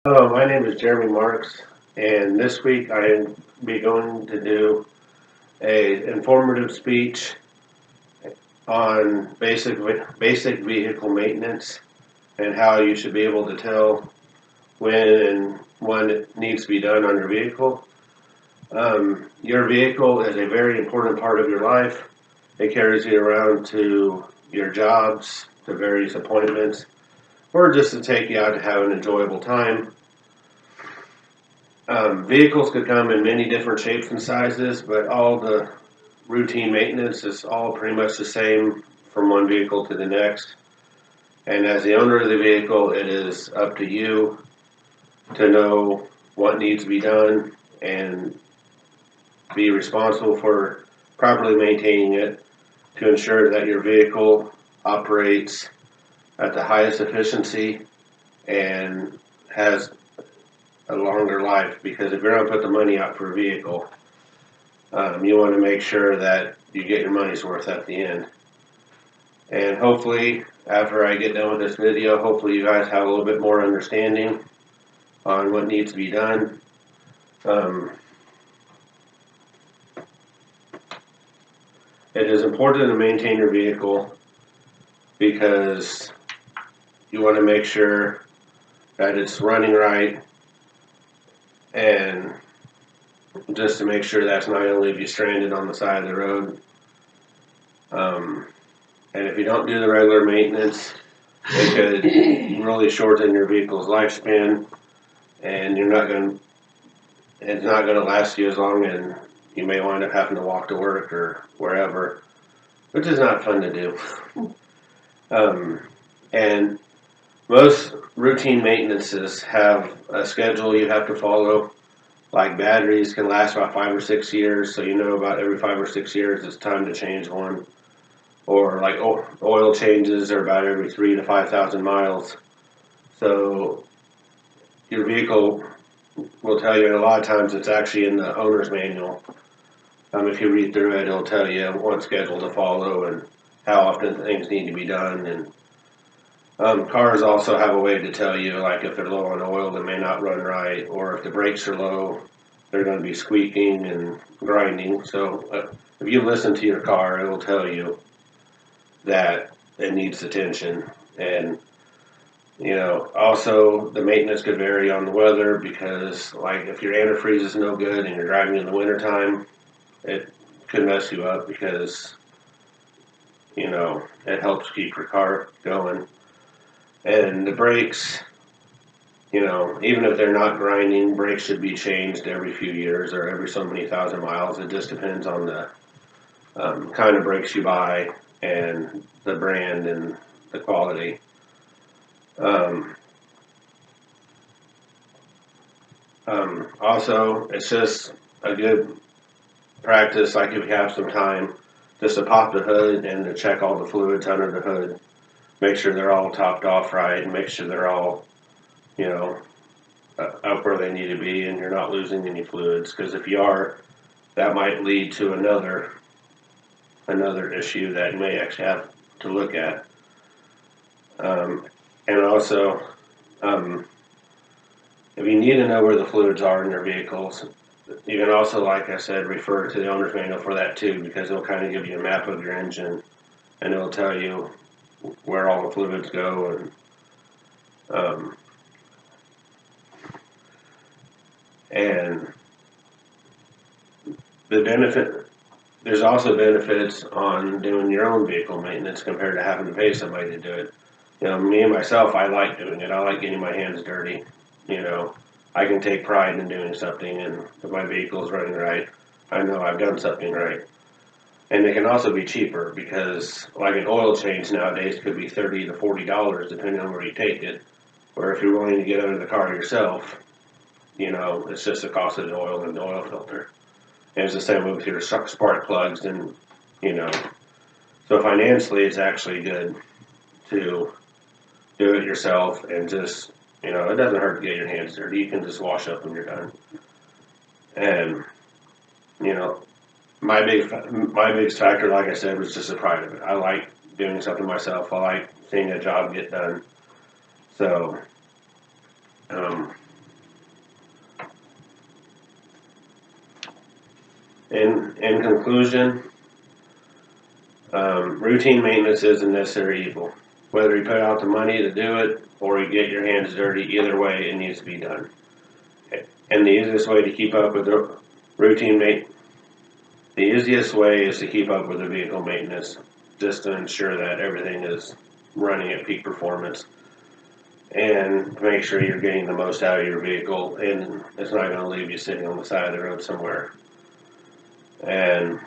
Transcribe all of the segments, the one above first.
Hello, my name is Jeremy Marks, and this week I am be going to do a informative speech on basic vehicle maintenance and how you should be able to tell when it needs to be done on your vehicle. Your vehicle is a very important part of your life. It carries you around to your jobs, to various appointments, or just to take you out to have an enjoyable time. Vehicles could come in many different shapes and sizes, but all the routine maintenance is all pretty much the same from one vehicle to the next. And as the owner of the vehicle, it is up to you to know what needs to be done and be responsible for properly maintaining it to ensure that your vehicle operates at the highest efficiency and has a longer life. Because if you're going to put the money out for a vehicle, you want to make sure that you get your money's worth at the end. And hopefully, after I get done with this video, hopefully you guys have a little bit more understanding on what needs to be done. It is important to maintain your vehicle because you want to make sure that it's running right, and just to make sure that's not going to leave you stranded on the side of the road. And if you don't do the regular maintenance, it could really shorten your vehicle's lifespan, and it's not going to last you as long, and you may wind up having to walk to work or wherever, which is not fun to do. And most routine maintenances have a schedule you have to follow. Like batteries can last about 5 or 6 years, so you know about every 5 or 6 years it's time to change one. Or like oil changes are about every 3 to 5,000 miles. So your vehicle will tell you, and a lot of times it's actually in the owner's manual. If you read through it, it'll tell you what schedule to follow and how often things need to be done. And cars also have a way to tell you, like if they're low on oil, they may not run right, or if the brakes are low, they're going to be squeaking and grinding. So if you listen to your car, it'll tell you that it needs attention. And also the maintenance could vary on the weather, because like if your antifreeze is no good and you're driving in the wintertime, it could mess you up, because it helps keep your car going. And the brakes, even if they're not grinding, brakes should be changed every few years or every so many thousand miles. It just depends on the kind of brakes you buy and the brand and the quality. Also, it's just a good practice, like if you have some time, just to pop the hood and to check all the fluids under the hood. Make sure they're all topped off right, and make sure they're all, up where they need to be, and you're not losing any fluids. Because if you are, that might lead to another issue that you may actually have to look at. And also, if you need to know where the fluids are in your vehicles, you can also, like I said, refer to the owner's manual for that too, because it'll kind of give you a map of your engine, and it'll tell you where all the fluids go. And the benefit, there's also benefits on doing your own vehicle maintenance compared to having to pay somebody to do it. Me and myself, I like doing it. I like getting my hands dirty. I can take pride in doing something, and if my vehicle is running right, I know I've done something right. And they can also be cheaper, because like an oil change nowadays could be $30 to $40 depending on where you take it. Or if you're willing to get under the car yourself, it's just the cost of the oil and the oil filter. And it's the same with your spark plugs, and so financially it's actually good to do it yourself, and just it doesn't hurt to get your hands dirty. You can just wash up when you're done. And my biggest factor, like I said, was just the pride of it. I like doing something myself. I like seeing a job get done. So In conclusion, routine maintenance isn't necessarily evil. Whether you put out the money to do it or you get your hands dirty, either way, it needs to be done. And the easiest way to keep up with the the easiest way is to keep up with the vehicle maintenance, just to ensure that everything is running at peak performance and make sure you're getting the most out of your vehicle and it's not going to leave you sitting on the side of the road somewhere. And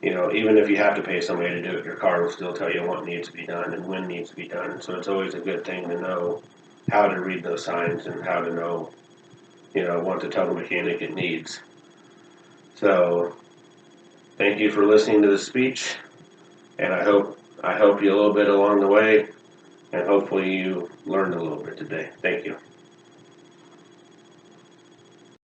even if you have to pay somebody to do it, your car will still tell you what needs to be done and when needs to be done. So it's always a good thing to know how to read those signs and how to know, what to tell the mechanic it needs. So thank you for listening to the speech, and I help you a little bit along the way, and hopefully you learned a little bit today. Thank you.